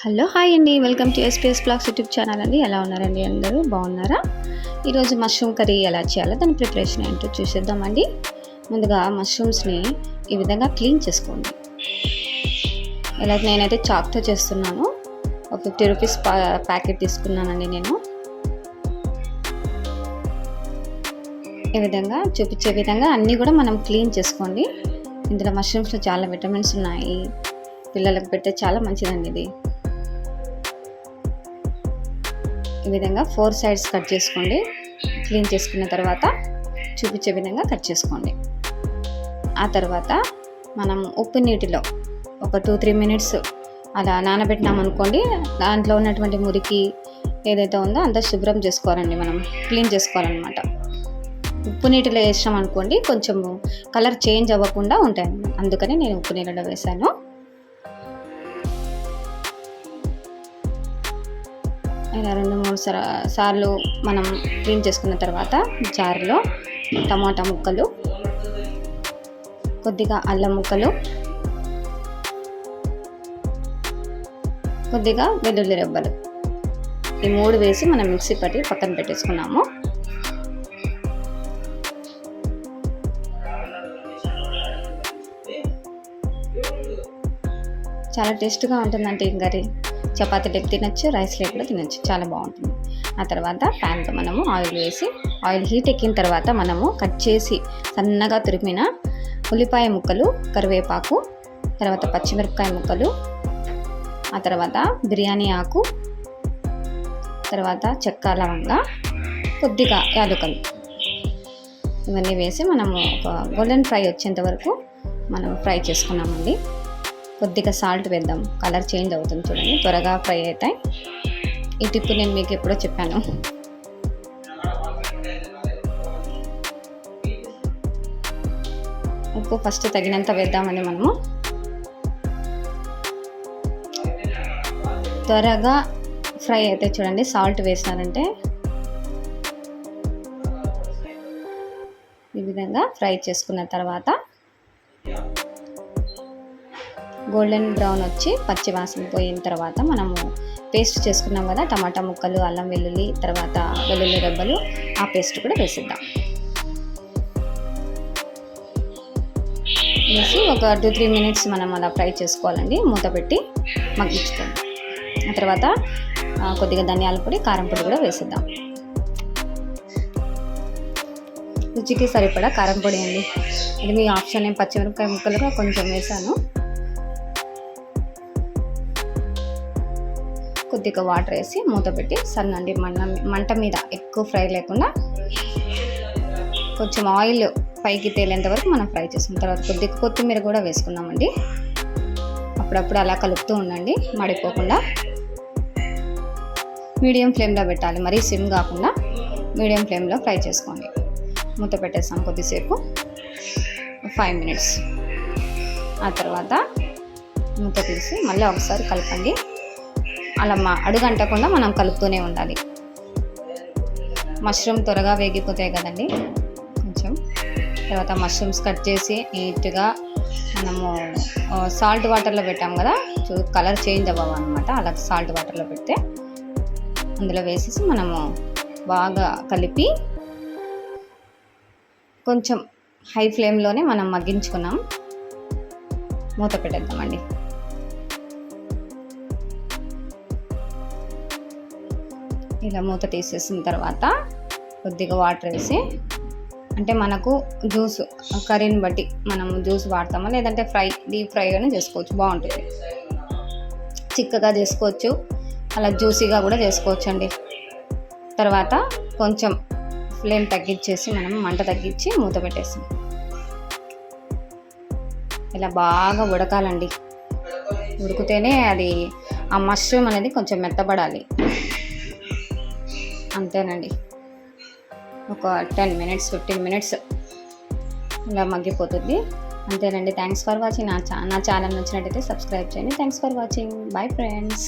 Hello hi అండి, welcome to SPS blogs YouTube channel అండి. ఎలా ఉన్నారండి? అందరూ బాగున్నారా? ఈరోజు మష్రూమ్ కర్రీ ఎలా చేయాలో దాని ప్రిపరేషన్ ఏంటో చూసేద్దామండి. ముందుగా మష్రూమ్స్ని ఈ విధంగా క్లీన్ చేసుకోండి. ఇలా నేనైతే చాక్తో చేస్తున్నాను. ఒక 50 రూపీస్ ప్యాకెట్ తీసుకున్నానండి నేను. ఈ విధంగా చూపించే విధంగా అన్నీ కూడా మనం క్లీన్ చేసుకోండి. ఇందులో మష్రూమ్స్లో చాలా విటమిన్స్ ఉన్నాయి. పిల్లలకు పెడితే చాలా మంచిదండి ఇది. ఈ విధంగా 4 సైడ్స్ కట్ చేసుకోండి. క్లీన్ చేసుకున్న తర్వాత చూపించే విధంగా కట్ చేసుకోండి. ఆ తర్వాత మనం ఉప్పు నీటిలో ఒక 2-3 మినిట్స్ అలా నానబెట్టినామనుకోండి. దాంట్లో ఉన్నటువంటి మురికి ఏదైతే ఉందో అంతా శుభ్రం చేసుకోవాలండి. మనం క్లీన్ చేసుకోవాలన్నమాట. ఉప్పు నీటిలో వేసాం అనుకోండి, కొంచెం కలర్ చేంజ్ అవ్వకుండా ఉంటాయండి. అందుకని నేను ఉప్పు నీళ్ళలో వేసాను. ఇలా 2-3 సార్లు మనం క్లీన్ చేసుకున్న తర్వాత జార్లో టమాటా ముక్కలు, కొద్దిగా అల్లం ముక్కలు, కొద్దిగా వెల్లుల్లి రెబ్బలు, ఈ 3 వేసి మనం మిక్సీ పట్టి పక్కన పెట్టేసుకున్నాము. చాలా టేస్ట్గా ఉంటుందంటే ఈ కర్రీ. చపాతీలకు తినచ్చు, రైస్లో కూడా తినచ్చు, చాలా బాగుంటుంది. ఆ తర్వాత ప్యాన్లో మనము ఆయిల్ వేసి, ఆయిల్ హీట్ ఎక్కిన తర్వాత మనము కట్ చేసి సన్నగా తురిమిన ఉల్లిపాయ ముక్కలు, కరివేపాకు, తర్వాత పచ్చిమిరపకాయ ముక్కలు, ఆ తర్వాత బిర్యానీ ఆకు, తర్వాత చెక్క, లవంగా, కొద్దిగా యాలకులు, ఇవన్నీ వేసి మనము ఒక గోల్డెన్ ఫ్రై వచ్చేంత వరకు మనం ఫ్రై చేసుకున్నామండి. కొద్దిగా సాల్ట్ వేద్దాం, కలర్ చేంజ్ అవుతుంది చూడండి, త్వరగా ఫ్రై అవుతాయి. ఈ టిప్ నేను మీకు ఎప్పుడో చెప్పాను. ఉప్పు ఫస్ట్ తగినంత వేద్దామండి. మనము త్వరగా ఫ్రై అయితే చూడండి, సాల్ట్ వేసినారంటే ఈ విధంగా ఫ్రై చేసుకున్న తర్వాత గోల్డెన్ బ్రౌన్ వచ్చి పచ్చి వాసన పోయిన తర్వాత మనము పేస్ట్ చేసుకున్నాం కదా, టమాటా ముక్కలు, అల్లం వెల్లుల్లి, తర్వాత వెల్లుల్లి రెబ్బలు, ఆ పేస్ట్ కూడా వేసిద్దాం. వేసి ఒక 2-3 మినిట్స్ మనం అలా ఫ్రై చేసుకోవాలండి. మూత పెట్టి మగ్గించుకోండి. ఆ తర్వాత కొద్దిగా ధనియాల పొడి, కారం పొడి కూడా వేసిద్దాం. రుచికి సరిపడా కారం పొడి అండి, ఇది మీ ఆప్షన్. నేను పచ్చిమిరపకాయ ముక్కలుగా కొంచెం వేసాను. కొద్దిగా వాటర్ వేసి మూత పెట్టి సన్నండి మంట మీద ఎక్కువ ఫ్రై లేకుండా కొంచెం ఆయిల్ పైకి తేలేంత వరకు మనం ఫ్రై చేసుకున్న తర్వాత కొద్దిగా కొత్తిమీర కూడా వేసుకున్నామండి. అప్పుడప్పుడు అలా కలుపుతూ ఉండండి, మాడిపోకుండా. మీడియం ఫ్లేమ్లో పెట్టాలి, మరీ సిమ్ కాకుండా మీడియం ఫ్లేమ్లో ఫ్రై చేసుకోండి. మూత పెట్టేస్తాం కొద్దిసేపు, 5 మినిట్స్. ఆ తర్వాత మూత తీసి మళ్ళీ ఒకసారి కలపండి. అలా అడుగంటకుండా మనం కలుపుతూనే ఉండాలి. మష్రూమ్ త్వరగా వేగిపోతాయి కదండి కొంచెం. తర్వాత మష్రూమ్స్ కట్ చేసి నీట్గా మనము సాల్ట్ వాటర్లో పెట్టాం కదా, కలర్ చేంజ్ అవ్వవు అనమాట. అలా సాల్ట్ వాటర్లో పెడితే అందులో వేసేసి మనము బాగా కలిపి కొంచెం హై ఫ్లేమ్లోనే మనం మగ్గించుకున్నాం. మూత పెట్టేద్దామండి. ఇలా మూత తీసేసిన తర్వాత కొద్దిగా వాటర్ వేసి, అంటే మనకు జ్యూస్ కర్రీని బట్టి మనం జ్యూస్ వాడతామా, లేదంటే డీప్ ఫ్రైగానే చేసుకోవచ్చు, బాగుంటుంది. చిక్కగా చేసుకోవచ్చు, అలా జ్యూసీగా కూడా చేసుకోవచ్చు అండి. తర్వాత కొంచెం ఫ్లేమ్ తగ్గించేసి మనం మంట తగ్గించి మూత పెట్టేసాం. ఇలా బాగా ఉడకాలండి. ఉడికితేనే అది ఆ మష్రూమ్ అనేది కొంచెం మెత్తబడాలి. అంతేనండి, ఒక 10 మినిట్స్ 15 మినిట్స్ ఇలా మగ్గిపోతుంది. అంతేనండి. Thanks for watching. నా ఛానల్ నచ్చినట్టయితే సబ్స్క్రైబ్ చేయండి. Thanks for watching. Bye friends.